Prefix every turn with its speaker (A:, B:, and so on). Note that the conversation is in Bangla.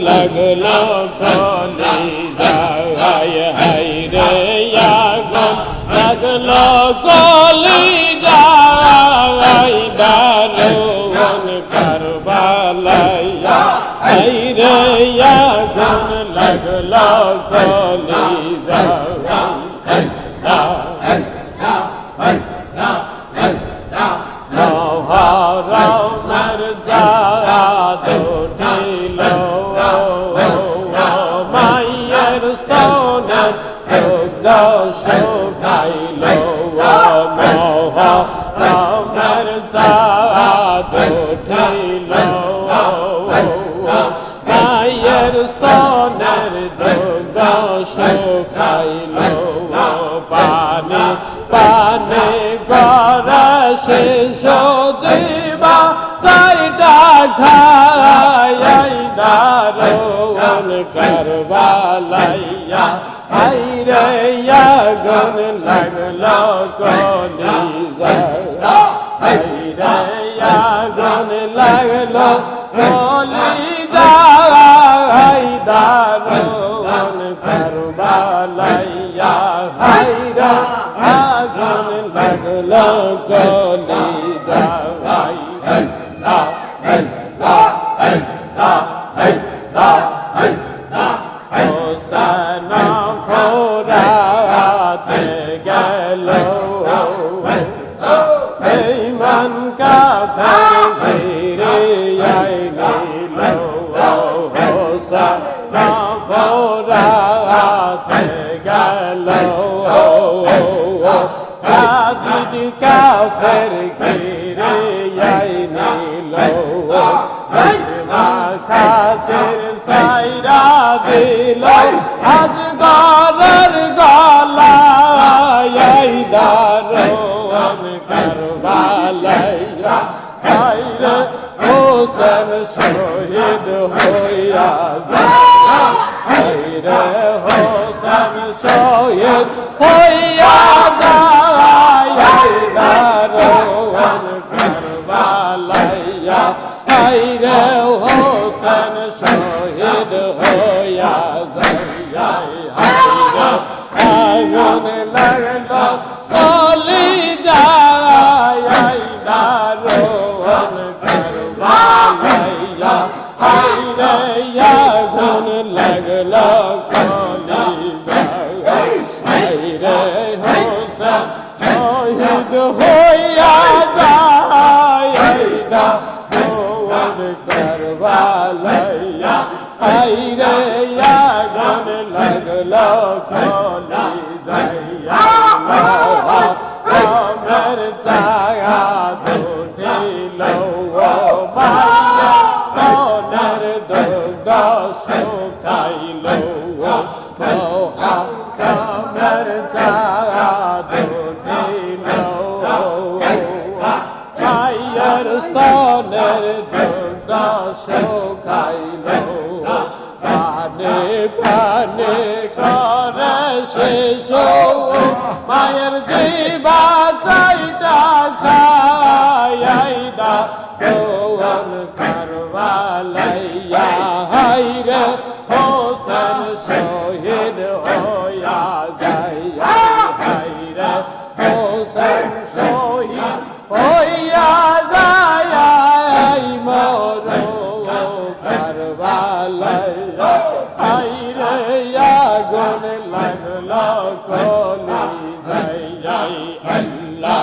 A: লাগলো কলিজায় হায় রে আগুন লাগলো কলিজায় দারুণ কারবালায় হায় রে আগুন লাগলো কলিজায় মহরমের চাঁদ উঠিল মায়ের স্তনে দুগ্ধ শুকাইল মহরমের চাঁদ উঠিল মায়ের স্তনের দুগ্ধ শুকাইল পানি পানি করে শিশু জীবা চাইটা খাই দারুণ কারবালাইয়া হায় রে আগুন লাগলো কলিজায় হায় রে আগুন লাগলো কলিজায় দারুণ কারবালাইয়া হায় রে আগুন লাগলো কলিজায় হোসেন ফোরাতে গেল বেঈমান কাফের ঘিরে আইল হোসেন ফোরাতে গেল আজিদ কাফের ঘিরে আইল খাতের সাইরা দিল আজ গরের গলায় দারুণ কারবালাইয়া হায় রে হোসেন শহীদ হইয়া যায় হায় রে হোসেন শহীদ হইয়া যায় দারুণ কারবালাইয়া হায় রে হোসেন শহীদ হইয়া যায় আগুন লাগলো কলিজায় দারুণ কারবালাইয়া হায় রে আগুন লাগলো কলিজায় হায় রে হোসেন শহীদ হইয়া যায় দারুণ কারবালাইয়া হায় রে আগুন লাগলো কলিজায় আমার চাঁদ উঠিল মায়ের দুগ্ধ শুকাইল আমার চাঁদ উঠিল মায়ের স্তনের দুগ্ধ শুকাইল পানে পানে করে শিশু মায়ের জিবা চাইটা খাই দারুণ কারবালাইয়া হায় রে হোসেন শহীদ হইয়া যায় হায় রে হোসেন শহীদ হইয়া যায় মোর কারবালাইয়া হায় রে আগুন লাগলো কলিজায় আল্লাহ